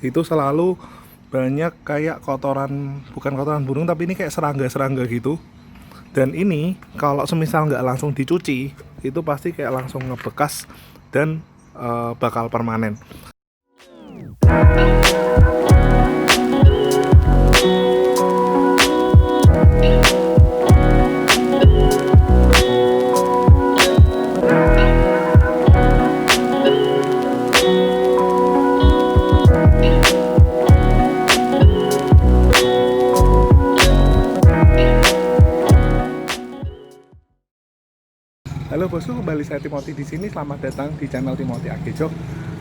itu selalu banyak kayak kotoran, bukan kotoran burung tapi ini kayak serangga-serangga gitu. Dan ini kalau semisal nggak langsung dicuci itu pasti kayak langsung ngebekas dan bakal permanen. Halo bosku, kembali saya Timothy di sini. Selamat datang di channel Timothy Agejok.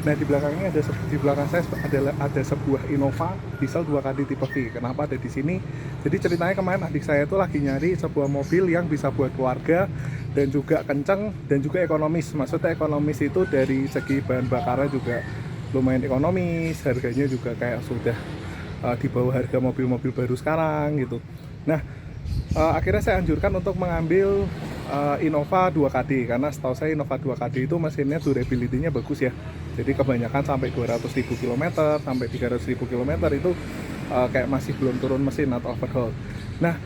Nah, di belakangnya di belakang saya ada sebuah Innova diesel 2KD tipe V. Kenapa ada di sini? Jadi ceritanya kemarin adik saya itu lagi nyari sebuah mobil yang bisa buat keluarga dan juga kenceng dan juga ekonomis. Maksudnya ekonomis itu dari segi bahan bakarnya juga lumayan ekonomis, harganya juga kayak sudah di bawah harga mobil-mobil baru sekarang gitu. Nah, akhirnya saya anjurkan untuk mengambil Innova 2KD karena setahu saya Innova 2KD itu mesinnya durability-nya bagus ya. Jadi kebanyakan sampai 200.000 km sampai 300.000 km itu kayak masih belum turun mesin atau overhaul. Nah,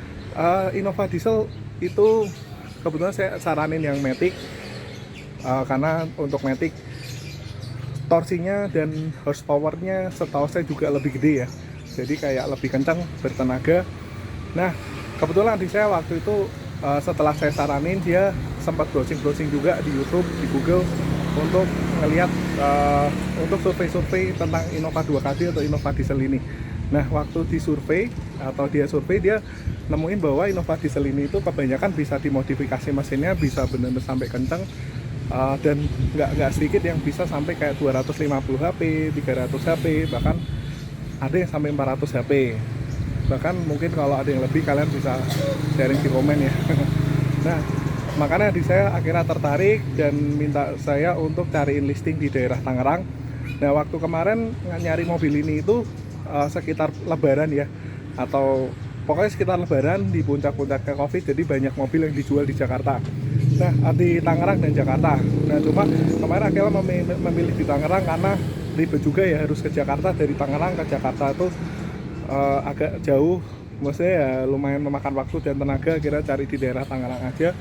Innova diesel itu kebetulan saya saranin yang Matic karena untuk Matic torsinya dan horsepower-nya setahu saya juga lebih gede ya. Jadi kayak lebih kencang, bertenaga. Nah, kebetulan adik saya waktu itu setelah saya saranin dia sempat browsing juga di YouTube, di Google untuk ngelihat untuk survei tentang Innova 2KD atau Innova diesel ini. Nah, waktu di survei dia nemuin bahwa Innova diesel ini itu kebanyakan bisa dimodifikasi mesinnya, bisa benar-benar sampai kencang dan nggak sedikit yang bisa sampai kayak 250 HP, 300 HP, bahkan ada yang sampai 400 HP. Bahkan mungkin kalau ada yang lebih kalian bisa sharing di komen ya. Nah, makanya adik saya akhirnya tertarik dan minta saya untuk cariin listing di daerah Tangerang. Nah, waktu kemarin nyari mobil ini itu sekitar Lebaran ya, atau pokoknya sekitar Lebaran di puncak-puncaknya Covid, jadi banyak mobil yang dijual di Jakarta. Nah, di Tangerang dan Jakarta. Nah, cuma kemarin akhirnya memilih di Tangerang karena ribet juga ya, harus ke Jakarta. Dari Tangerang ke Jakarta tuh agak jauh, maksudnya ya lumayan memakan waktu dan tenaga. Kira cari di daerah Tangerang aja.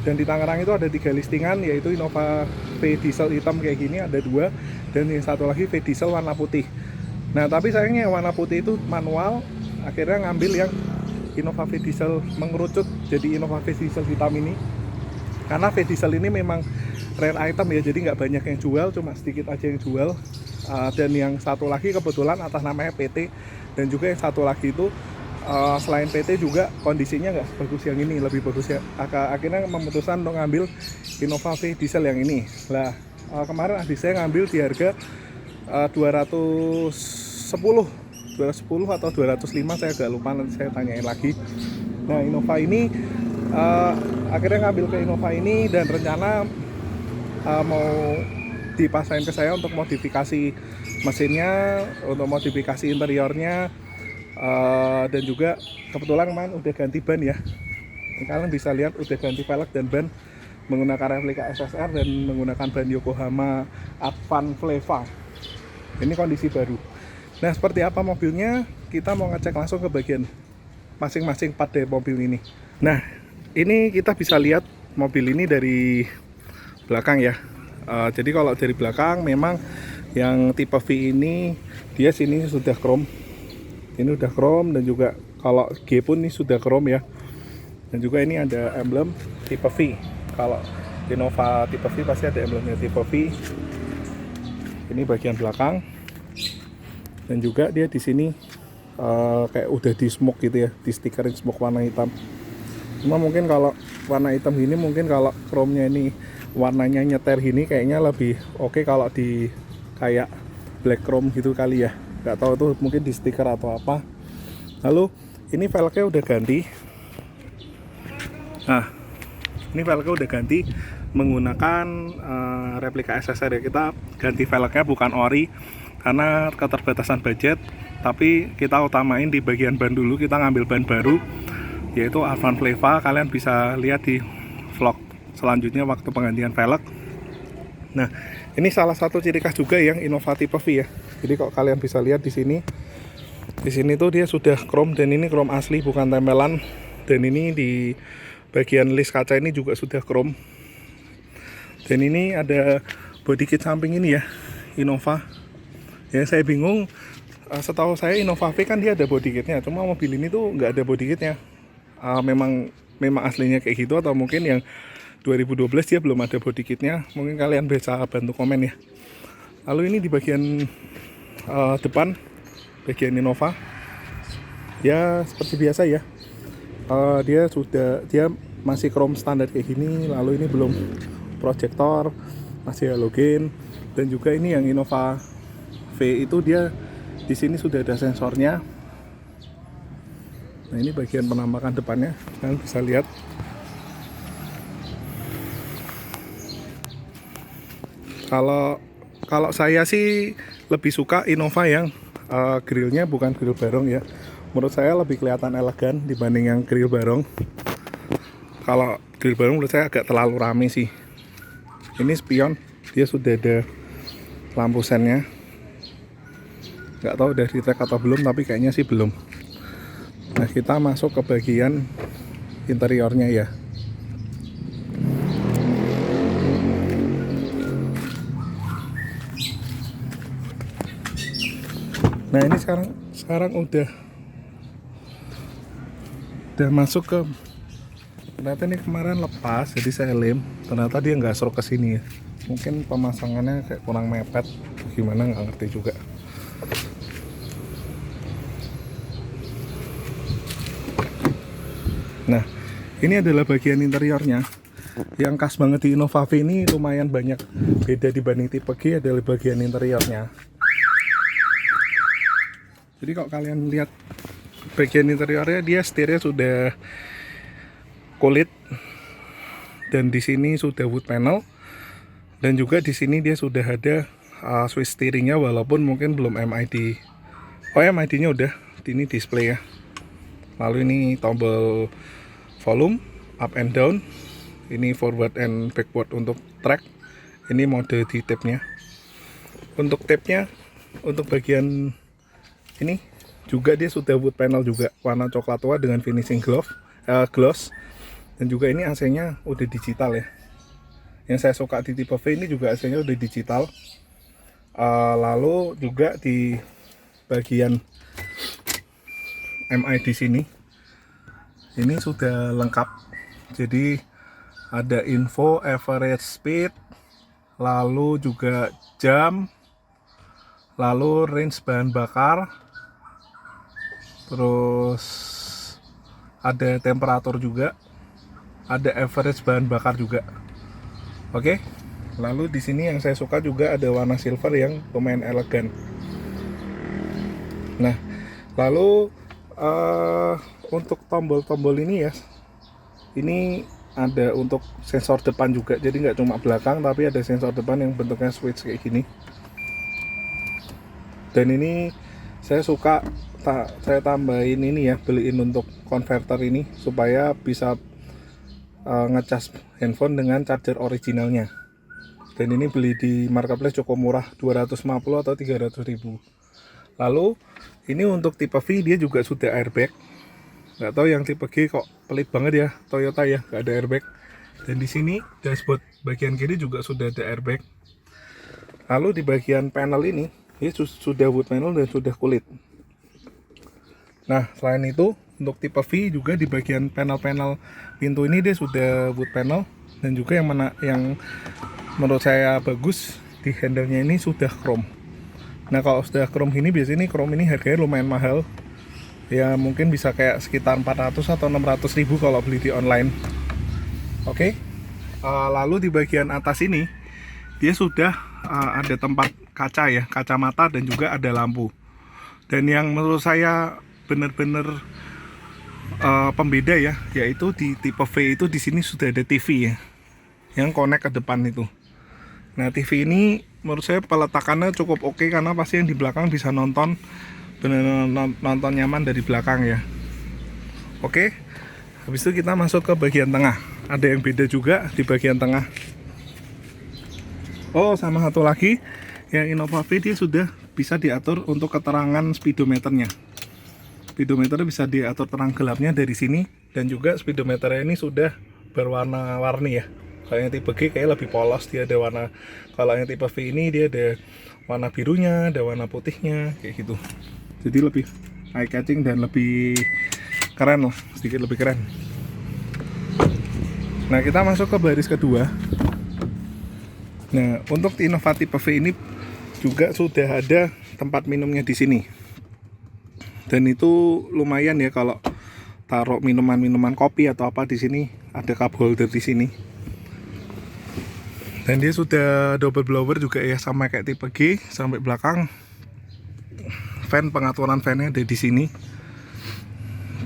Dan di Tangerang itu ada 3 listingan, yaitu Innova V diesel hitam kayak gini ada 2, dan yang satu lagi V diesel warna putih. Nah, tapi sayangnya warna putih itu manual. Akhirnya ngambil yang Innova V diesel mengerucut jadi Innova V diesel hitam ini, karena V diesel ini memang rare item ya, jadi nggak banyak yang jual, cuma sedikit aja yang jual. Dan yang satu lagi kebetulan atas namanya PT, dan juga yang satu lagi itu selain PT juga kondisinya nggak sebagus yang ini, lebih bagus ya. Akhirnya memutuskan untuk ngambil Innova V diesel yang ini. Lah, kemarin adik saya ngambil di harga 210 atau 205, saya agak lupa, nanti saya tanyain lagi. Nah, Innova ini akhirnya ngambil ke Innova ini, dan rencana mau dipasangin ke saya untuk modifikasi mesinnya, untuk modifikasi interiornya, dan juga kebetulan kemarin udah ganti ban ya. Kalian bisa lihat udah ganti velg dan ban menggunakan replika SSR dan menggunakan ban Yokohama Advan Fleva. Ini kondisi baru. Nah, seperti apa mobilnya, kita mau ngecek langsung ke bagian masing-masing part dari mobil ini. Nah, ini kita bisa lihat mobil ini dari belakang ya. Jadi kalau dari belakang memang yang tipe V ini dia sini sudah chrome. Ini udah chrome, dan juga kalau G pun ini sudah chrome ya. Dan juga ini ada emblem tipe V. Kalau Innova tipe V pasti ada emblemnya tipe V. Ini bagian belakang. Dan juga dia di sini kayak udah di smoke gitu ya, di stikerin smoke warna hitam. Cuma mungkin kalau warna hitam gini, mungkin kalau chrome-nya ini warnanya nyeter gini kayaknya lebih oke kalau di kayak black chrome gitu kali ya. Nggak tahu tuh, mungkin di stiker atau apa. Lalu ini velgnya udah ganti. Nah, ini velgnya udah ganti menggunakan replika SSR ya. Kita ganti velgnya bukan ori karena keterbatasan budget, tapi kita utamain di bagian ban dulu. Kita ngambil ban baru yaitu Advan Fleva. Kalian bisa lihat di vlog selanjutnya waktu penggantian velg. Nah, ini salah satu ciri khas juga yang Innova tipe V ya. Jadi kalau kalian bisa lihat di sini tuh dia sudah chrome, dan ini chrome asli bukan tempelan. Dan ini di bagian list kaca ini juga sudah chrome. Dan ini ada body kit samping ini ya, Innova. Ya saya bingung, setahu saya Innova V kan dia ada body kitnya, cuma mobil ini tuh nggak ada body kitnya. Memang aslinya kayak gitu, atau mungkin yang 2012 dia belum ada body kitnya. Mungkin kalian bisa bantu komen ya. Lalu ini di bagian depan, bagian Innova ya seperti biasa ya, dia masih chrome standar kayak gini. Lalu ini belum proyektor, masih halogen. Dan juga ini yang Innova V itu dia di sini sudah ada sensornya. Nah ini bagian penampakan depannya, kalian bisa lihat. Kalau saya sih lebih suka Innova yang grillnya bukan grill barong ya. Menurut saya lebih kelihatan elegan dibanding yang grill barong. Kalau grill barong menurut saya agak terlalu rame sih. Ini spion, dia sudah ada lampu sennya. Nggak tahu udah di track atau belum, tapi kayaknya sih belum. Nah kita masuk ke bagian interiornya ya. Nah ini sekarang udah masuk ke, ternyata ini kemarin lepas jadi saya lem, ternyata dia nggak serok ke sini ya. Mungkin pemasangannya kayak kurang mepet, gimana nggak ngerti juga. Nah ini adalah bagian interiornya. Yang khas banget di Innova V ini lumayan banyak beda dibanding tipe G adalah bagian interiornya. Jadi kalau kalian lihat bagian interiornya, dia setirnya sudah kulit, dan di sini sudah wood panel, dan juga di sini dia sudah ada switch steeringnya, walaupun mungkin belum MID. Oh ya, MID-nya udah, ini display ya. Lalu ini tombol volume up and down, ini forward and backward untuk track. Ini mode di tab-nya. Untuk tab-nya, untuk bagian ini juga dia sudah wood panel juga, warna coklat tua dengan finishing gloss. Dan juga ini AC-nya udah digital ya. Yang saya suka di tipe V ini juga AC-nya udah digital. Lalu juga di bagian MID sini ini sudah lengkap. Jadi ada info average speed, lalu juga jam, lalu range bahan bakar, terus ada temperatur juga, ada average bahan bakar juga. Oke. Lalu di sini yang saya suka juga ada warna silver yang lumayan elegan. Nah, lalu untuk tombol-tombol ini ya, ini ada untuk sensor depan juga, jadi nggak cuma belakang tapi ada sensor depan yang bentuknya switch kayak gini. Dan ini saya suka, saya tambahin ini ya, beliin untuk konverter ini supaya bisa ngecas handphone dengan charger originalnya. Dan ini beli di marketplace cukup murah, 250 atau 300 ribu. Lalu ini untuk tipe V dia juga sudah airbag. Nggak tahu yang tipe G kok pelit banget ya, Toyota ya, nggak ada airbag. Dan di sini dashboard bagian kiri juga sudah ada airbag. Lalu di bagian panel ini sudah wood panel dan sudah kulit. Nah selain itu untuk tipe V juga di bagian panel-panel pintu ini dia sudah wood panel, dan juga yang menurut saya bagus di handle-nya ini sudah chrome. Nah kalau sudah chrome ini, biasanya chrome ini harganya lumayan mahal ya, mungkin bisa kayak sekitar 400 atau 600 ribu kalau beli di online. Oke. Lalu di bagian atas ini dia sudah ada tempat kaca ya, kacamata, dan juga ada lampu. Dan yang menurut saya benar-benar pembeda ya, yaitu di tipe V itu di sini sudah ada TV ya, yang connect ke depan itu. Nah TV ini menurut saya peletakannya cukup oke, karena pasti yang di belakang bisa nonton, benar-benar nonton nyaman dari belakang ya. Oke, habis itu kita masuk ke bagian tengah. Ada yang beda juga di bagian tengah. Oh, sama satu lagi, yang Innova V dia sudah bisa diatur untuk keterangan speedometernya. Speedometer bisa diatur terang gelapnya dari sini, dan juga speedometernya ini sudah berwarna-warni ya. Kalau yang tipe G kayak lebih polos, dia ada warna. Kalau yang tipe V ini dia ada warna birunya, ada warna putihnya, kayak gitu. Jadi lebih eye catching dan lebih keren lah, sedikit lebih keren. Nah, kita masuk ke baris kedua. Nah, untuk Innova tipe V ini juga sudah ada tempat minumnya di sini. Dan itu lumayan ya, kalau taruh minuman-minuman kopi atau apa di sini, ada cup holder di sini. Dan dia sudah double blower juga ya, sama kayak tipe G sampai belakang. Fan, pengaturan fan-nya ada di sini.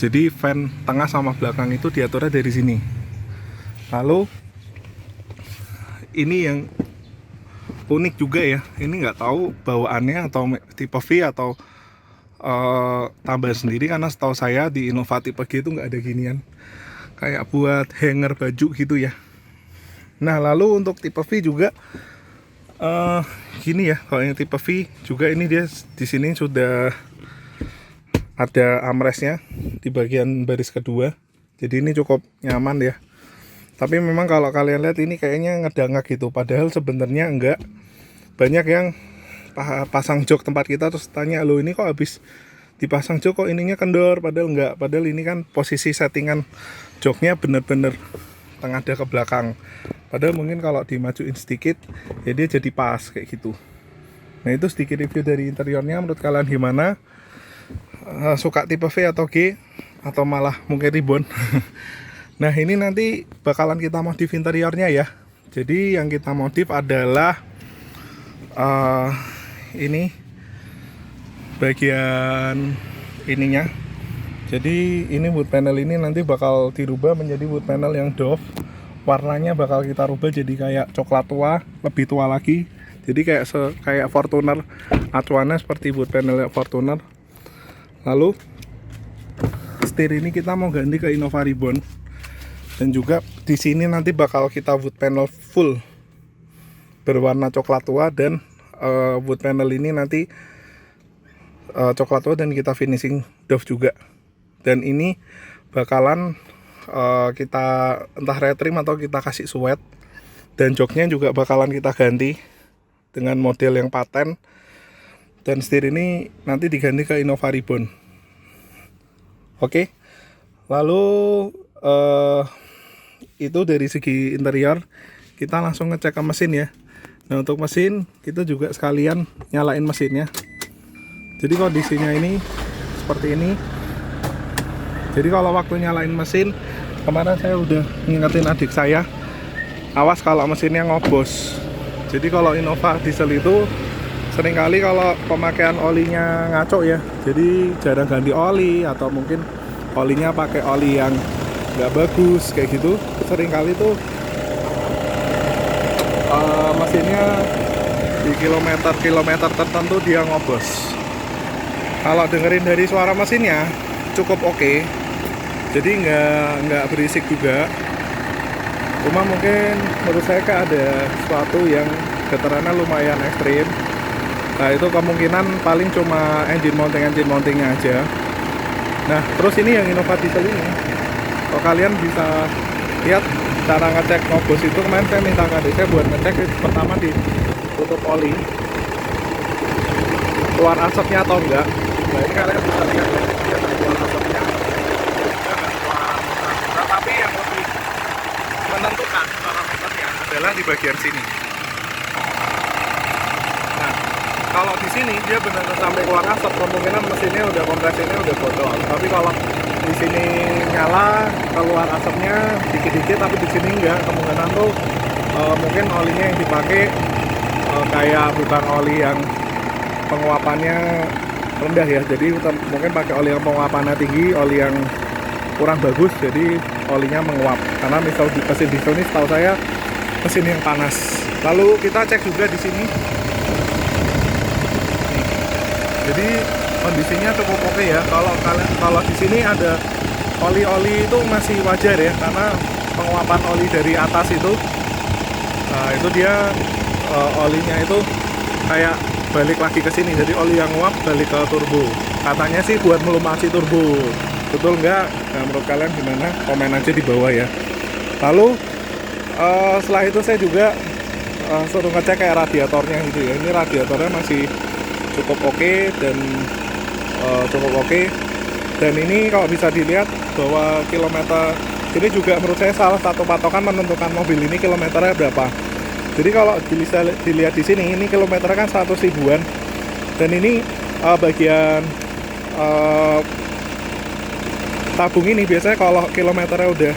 Jadi fan tengah sama belakang itu diaturnya dari sini. Lalu ini yang unik juga ya, ini nggak tahu bawaannya atau tipe V atau tambah sendiri, karena setahu saya di Innova tipe G itu nggak ada ginian, kayak buat hanger baju gitu ya. Nah, lalu untuk tipe V juga gini ya, kalau yang tipe V juga ini dia di sini sudah ada armrestnya di bagian baris kedua, jadi ini cukup nyaman ya. Tapi memang kalau kalian lihat ini kayaknya ngedangak gitu, padahal sebenarnya enggak. Banyak yang pasang jok tempat kita terus tanya, lo ini kok habis dipasang jok kok ininya kendor, padahal enggak. Padahal ini kan posisi settingan joknya bener-bener tengadah ke belakang. Padahal mungkin kalau dimajuin sedikit ya dia jadi pas kayak gitu. Nah, itu sedikit review dari interiornya. Menurut kalian gimana? Suka tipe V atau G? Atau malah mungkin ribbon? Nah, ini nanti bakalan kita modif interiornya ya. Jadi yang kita modif adalah ini bagian ininya. Jadi ini wood panel ini nanti bakal dirubah menjadi wood panel yang doff. Warnanya bakal kita rubah jadi kayak coklat tua, lebih tua lagi. Jadi kayak Fortuner, acuannya seperti wood panel Fortuner. Lalu setir ini kita mau ganti ke Innova Ribbon. Dan juga di sini nanti bakal kita wood panel full berwarna coklat tua, dan wood panel ini nanti coklat tua dan kita finishing doff juga. Dan ini bakalan kita entah retrim atau kita kasih suede, dan joknya juga bakalan kita ganti dengan model yang paten, dan setir ini nanti diganti ke Innova Ribbon. Oke, lalu itu dari segi interior. Kita langsung ngecek ke mesin ya. Nah, untuk mesin kita juga sekalian nyalain mesinnya. Jadi kondisinya ini seperti ini. Jadi kalau waktu nyalain mesin, kemarin saya udah ngingetin adik saya, awas kalau mesinnya ngobos. Jadi kalau Innova diesel itu seringkali kalau pemakaian olinya ngaco ya, jadi jarang ganti oli, atau mungkin olinya pakai oli yang nggak bagus kayak gitu. Seringkali tuh mesinnya di kilometer tertentu dia ngobos. Kalau dengerin dari suara mesinnya cukup oke, jadi nggak berisik juga. Cuma mungkin menurut saya ada sesuatu yang getarannya lumayan ekstrim. Nah, itu kemungkinan paling cuma engine mountingnya aja. Nah, terus ini yang Innova diesel ini, kalau kalian bisa lihat cara ngecek ngobos itu, kemarin saya minta ke adik saya buat ngecek. Pertama ditutup oli, keluar asapnya atau enggak. Nah, ini kalian bisa lihat dia keluar asapnya, tapi yang lebih menentukan parameternya adalah di bagian sini. Nah, kalau di sini dia benar-benar sampai keluar asap, kemungkinan mesinnya udah, kompresinya udah bocor. Tapi kalau di sini nyala, keluar asapnya dikit-dikit, tapi di sini enggak, kemungkinan tuh mungkin olinya yang dipakai kayak bukan oli yang penguapannya rendah ya. Jadi mungkin pakai oli yang penguapannya tinggi, oli yang kurang bagus, jadi olinya menguap. Karena misal di mesin diesel ini setahu saya mesin yang panas. Lalu kita cek juga di sini. Jadi kondisinya cukup oke ya. Kalau di sini ada oli-oli itu masih wajar ya, karena penguapan oli dari atas itu, nah itu dia olinya itu kayak balik lagi ke sini. Jadi oli yang uap balik ke turbo. Katanya sih buat melumasi turbo. Betul nggak? Nah, menurut kalian gimana? Komen aja di bawah ya. Lalu setelah itu saya juga suruh ngecek kayak radiatornya gitu ya. Ini radiatornya masih cukup oke dan dan ini kalau bisa dilihat bahwa kilometer ini juga menurut saya salah satu patokan menentukan mobil ini kilometernya berapa. Jadi kalau bisa dilihat di sini ini kilometernya kan 100 ribuan dan ini bagian tabung ini biasanya kalau kilometernya udah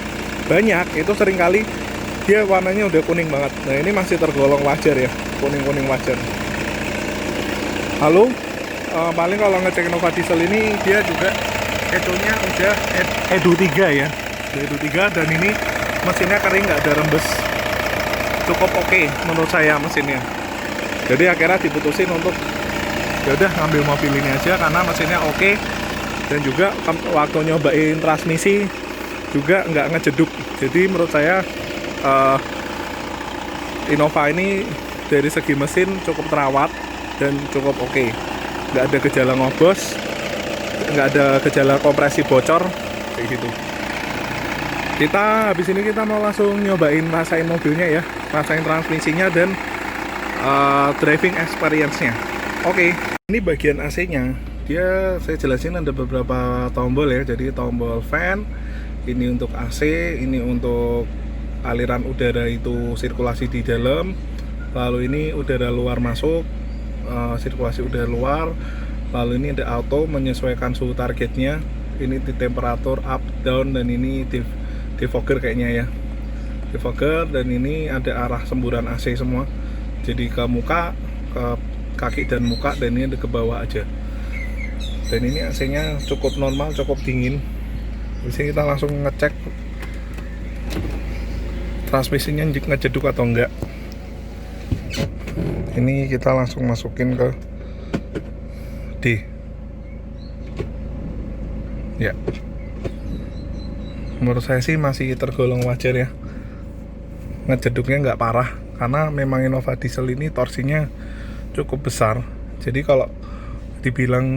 banyak itu seringkali dia warnanya udah kuning banget. Nah ini masih tergolong wajar ya, kuning-kuning wajar. Lalu paling kalau ngecek Innova diesel ini dia juga keconya udah Edu 3 ya, Edu 3 dan ini mesinnya kering, nggak ada rembes, cukup oke menurut saya mesinnya. Jadi akhirnya diputusin untuk ya udah ngambil mobil ini aja karena mesinnya oke dan juga waktu nyobain transmisi juga nggak ngejeduk. Jadi menurut saya Innova ini dari segi mesin cukup terawat dan cukup oke. Nggak ada gejala ngobos, nggak ada gejala kompresi bocor kayak gitu. Kita habis ini kita mau langsung nyobain, rasain mobilnya ya, rasain transmisinya dan driving experience-nya. Oke. Ini bagian AC-nya. Dia saya jelasin ada beberapa tombol ya. Jadi tombol fan ini untuk AC, ini untuk aliran udara itu sirkulasi di dalam. Lalu ini udara luar masuk, sirkulasi udara luar. Lalu ini ada auto menyesuaikan suhu targetnya. Ini di temperatur up down dan ini defogger kayaknya ya, defogger. Dan ini ada arah semburan AC semua, jadi ke muka, ke kaki dan muka, dan ini ada ke bawah aja. Dan ini AC nya cukup normal, cukup dingin. Di sini kita langsung ngecek transmisinya ngejeduk atau enggak. Ini kita langsung masukin ke D ya. Menurut saya sih masih tergolong wajar ya, ngejeduknya nggak parah karena memang Innova diesel ini torsinya cukup besar. Jadi kalau dibilang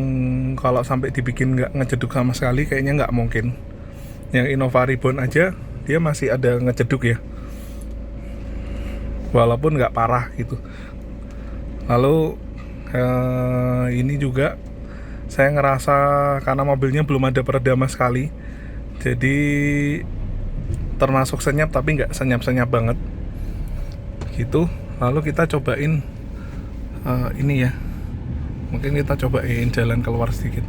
kalau sampai dibikin nggak ngejeduk sama sekali kayaknya nggak mungkin. Yang Innova Reborn aja dia masih ada ngejeduk ya, walaupun nggak parah gitu. Lalu ini juga saya ngerasa karena mobilnya belum ada peredam sekali, jadi termasuk senyap tapi nggak senyap-senyap banget gitu. Lalu kita cobain ini ya, mungkin kita cobain jalan keluar sedikit.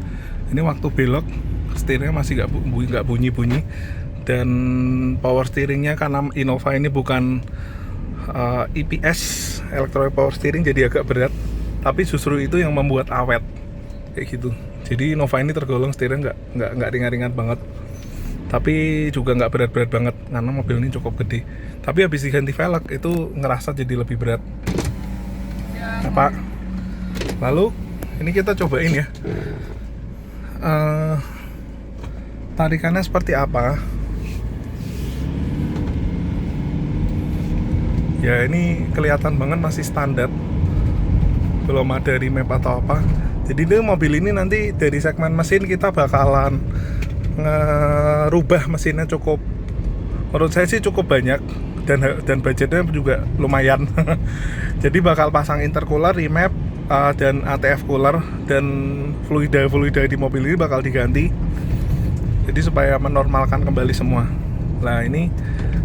Ini waktu belok setirnya masih nggak bunyi-bunyi, dan power steeringnya karena Innova ini bukan EPS, electronic power steering, jadi agak berat. Tapi justru itu yang membuat awet kayak gitu. Jadi Innova ini tergolong setirnya nggak ringan-ringan banget, tapi juga nggak berat-berat banget karena mobil ini cukup gede. Tapi habis diganti velg itu ngerasa jadi lebih berat. Nah, Pak. Lalu ini kita cobain ya, tarikannya seperti apa. Ya ini kelihatan banget masih standar, belum ada remap atau apa. Jadi ini mobil ini nanti dari segmen mesin kita bakalan ngerubah mesinnya cukup, menurut saya sih cukup banyak, dan budgetnya juga lumayan. Jadi bakal pasang intercooler, remap, dan ATF cooler, dan fluida di mobil ini bakal diganti. Jadi supaya menormalkan kembali semua. Nah ini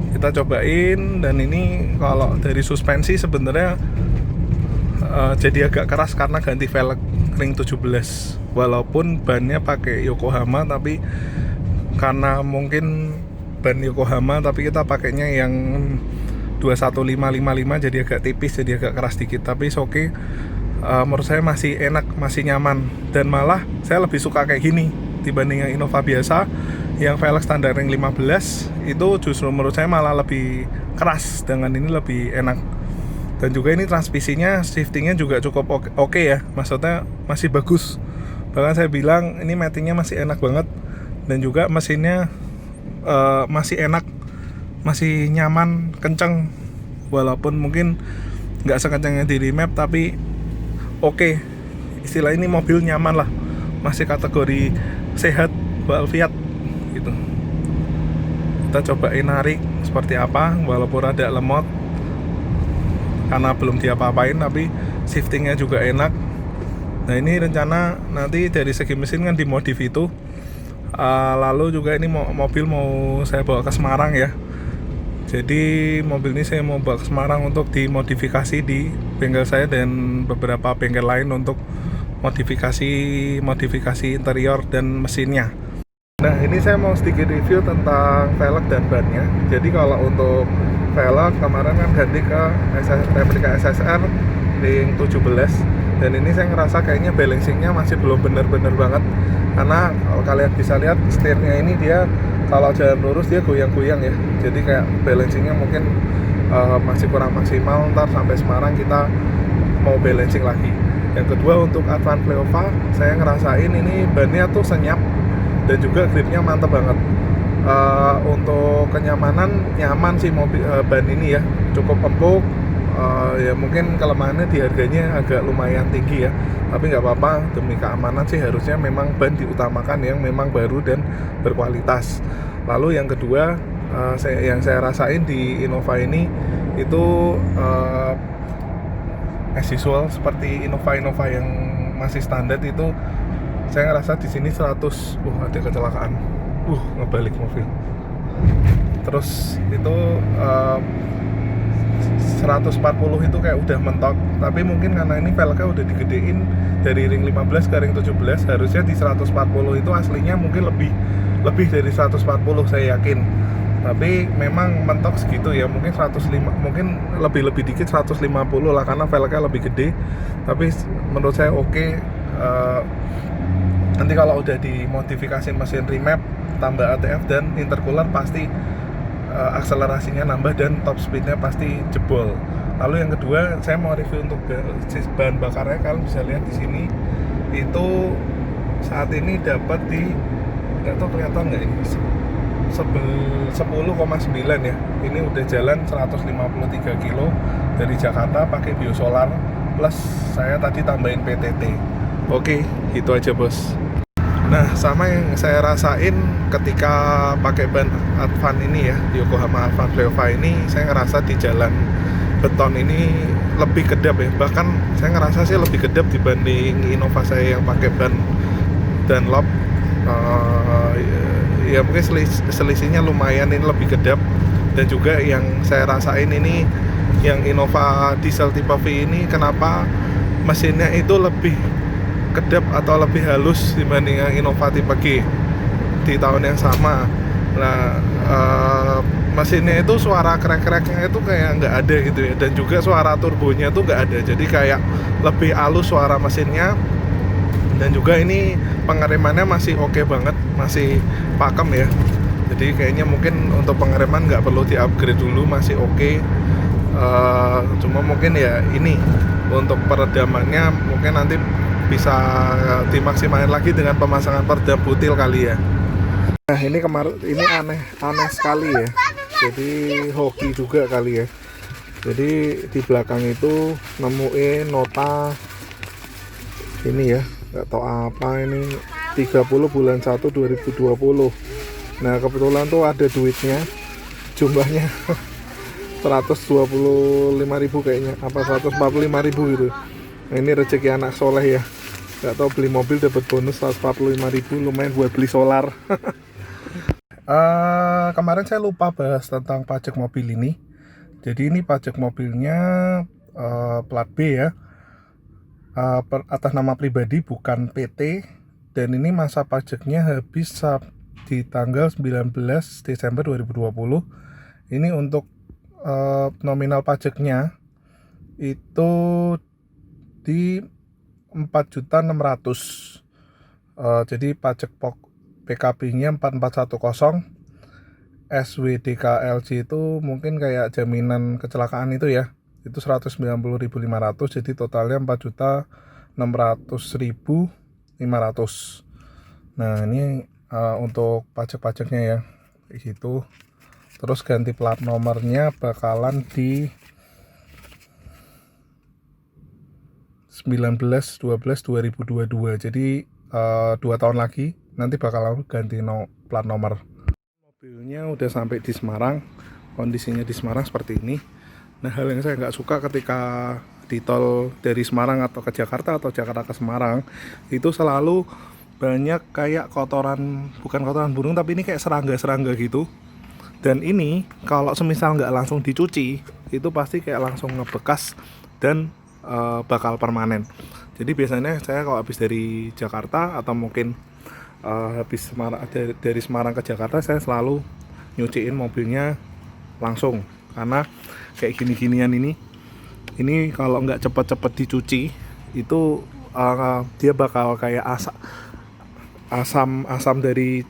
kita cobain, dan ini kalau dari suspensi sebenarnya jadi agak keras karena ganti velg ring 17. Walaupun bannya pakai Yokohama, tapi karena mungkin ban Yokohama tapi kita pakainya yang 21555 jadi agak tipis, jadi agak keras dikit. Tapi oke, menurut saya masih enak, masih nyaman, dan malah saya lebih suka kayak gini dibanding yang Innova biasa. Yang velg standar ring 15 itu justru menurut saya malah lebih keras, dengan ini lebih enak. Dan juga ini transmisinya, shiftingnya juga cukup oke ya, maksudnya masih bagus. Bahkan saya bilang ini matingnya masih enak banget, dan juga mesinnya masih enak, masih nyaman, kenceng. Walaupun mungkin nggak sekencang yang di remap, tapi oke, istilah ini mobil nyaman lah, masih kategori sehat walafiat gitu. Kita cobain narik seperti apa, walaupun ada lemot karena belum diapa-apain, tapi shiftingnya juga enak. Nah ini rencana nanti dari segi mesin kan dimodif itu. Lalu juga ini mobil mau saya bawa ke Semarang ya. Jadi mobil ini saya mau bawa ke Semarang untuk dimodifikasi di bengkel saya dan beberapa bengkel lain untuk modifikasi interior dan mesinnya. Nah ini saya mau sedikit review tentang velg dan bannya. Jadi kalau untuk velg kemarin kan ganti ke replika SSR Link 17, dan ini saya ngerasa kayaknya balancingnya masih belum bener-bener banget, karena kalau kalian bisa lihat setirnya ini dia kalau jalan lurus dia goyang-goyang ya. Jadi kayak balancingnya mungkin masih kurang maksimal. Ntar sampai Semarang kita mau balancing lagi. Yang kedua untuk Advan Fleova, saya ngerasain ini bannya tuh senyap dan juga gripnya mantap banget. Untuk kenyamanan nyaman sih mobil ban ini ya, cukup empuk. Ya mungkin kelemahannya di harganya agak lumayan tinggi ya, tapi nggak apa-apa, demi keamanan sih harusnya memang ban diutamakan yang memang baru dan berkualitas. Lalu yang kedua, yang saya rasain di Innova ini itu as usual seperti Innova yang masih standar itu, saya ngerasa di sini 100, ada kecelakaan, ngebalik mobil. Terus itu 140 itu kayak udah mentok, tapi mungkin karena ini velgnya udah digedein dari ring 15 ke ring 17, harusnya di 140 itu aslinya mungkin lebih dari 140 saya yakin. Tapi memang mentok segitu ya, mungkin 105, mungkin lebih dikit 150 lah karena velgnya lebih gede. Tapi menurut saya oke. Nanti kalau udah dimodifikasi mesin remap tambah ATF dan intercooler pasti akselerasinya nambah dan top speednya pasti jebol. Lalu yang kedua, saya mau review untuk bahan bakarnya. Kalian bisa lihat di sini itu saat ini dapat di, nggak tahu kelihatan nggak ini, 10,9 ya. Ini udah jalan 153 kilo dari Jakarta pakai biosolar, plus saya tadi tambahin PTT. Oke, itu aja bos. Nah, sama yang saya rasain ketika pakai ban Advan ini ya, Yokohama Advan Fleova ini, saya ngerasa di jalan beton ini lebih kedap ya. Bahkan saya ngerasa sih lebih kedap dibanding Innova saya yang pakai ban Dunlop. Ya mungkin selisihnya lumayan, ini lebih kedap. Dan juga yang saya rasain ini, yang Innova diesel tipe V ini, kenapa mesinnya itu lebih kedap atau lebih halus dibanding yang Innova tipe G di tahun yang sama. Nah, mesinnya itu suara krek-kreknya itu kayak nggak ada gitu ya, dan juga suara turbonya tuh nggak ada, jadi kayak lebih halus suara mesinnya. Dan juga ini pengeremannya masih oke banget, masih pakem ya, jadi kayaknya mungkin untuk pengereman nggak perlu di-upgrade dulu, masih oke. Cuma mungkin ya ini untuk peredamannya mungkin nanti bisa dimaksimalkan lagi dengan pemasangan peredam butil kali ya. Nah ini kemarin ini aneh sekali ya, jadi hoki juga kali ya. Jadi di belakang itu nemuin nota ini ya, nggak tahu apa ini, 30 bulan 1 2020. Nah kebetulan tuh ada duitnya, jumlahnya 125.000 kayaknya, apa 145.000 gitu. Nah ini rezeki anak soleh ya, nggak tahu beli mobil dapat bonus 145.000, lumayan buat beli solar. Kemarin saya lupa bahas tentang pajak mobil ini. Jadi ini pajak mobilnya plat B ya, atas nama pribadi bukan PT, dan ini masa pajaknya habis di tanggal 19 Desember 2020. Ini untuk nominal pajaknya itu di 4.600.000. Jadi pajak PKB-nya 4410. SWDKLJ itu mungkin kayak jaminan kecelakaan itu ya, itu 190.500, jadi totalnya 4.600.500. Nah ini untuk pajak-pajaknya ya gitu. Terus ganti plat nomornya bakalan di 19/12/2022. Jadi 2 tahun lagi nanti bakal ganti plat nomor. Mobilnya udah sampai di Semarang. Kondisinya di Semarang seperti ini. Nah, hal yang saya nggak suka ketika di tol dari Semarang atau ke Jakarta atau Jakarta ke Semarang itu selalu banyak kayak kotoran, bukan kotoran burung tapi ini kayak serangga-serangga gitu. Dan ini kalau semisal nggak langsung dicuci itu pasti kayak langsung ngebekas dan bakal permanen. Jadi biasanya saya kalau habis dari Jakarta atau mungkin habis dari Semarang ke Jakarta, saya selalu nyuciin mobilnya langsung, karena kayak gini-ginian ini kalau nggak cepet-cepet dicuci itu dia bakal kayak asam dari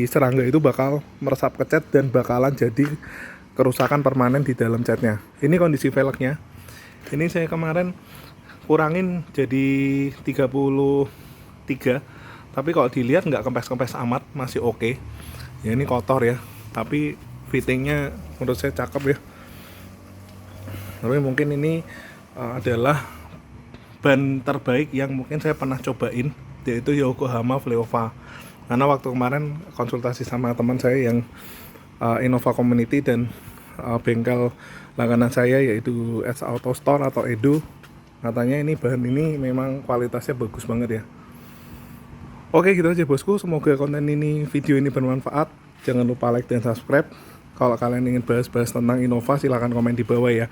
serangga itu bakal meresap ke cat dan bakalan jadi kerusakan permanen di dalam catnya. Ini kondisi velgnya. Ini saya kemarin kurangin jadi 33, tapi kalau dilihat nggak kempes-kempes amat, masih oke. Ya ini kotor ya, tapi fittingnya menurut saya cakep ya. Tapi mungkin ini adalah ban terbaik yang mungkin saya pernah cobain, yaitu Yokohama Fleova. Karena waktu kemarin konsultasi sama teman saya yang Innova Community dan bengkel langganan saya yaitu S Auto Store atau Edo, katanya ini bahan ini memang kualitasnya bagus banget ya. Oke, gitu aja bosku, semoga konten ini, video ini bermanfaat. Jangan lupa like dan subscribe. Kalau kalian ingin bahas-bahas tentang Innova silahkan komen di bawah ya.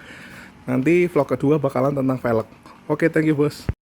Nanti vlog kedua bakalan tentang velg. Oke, thank you bos.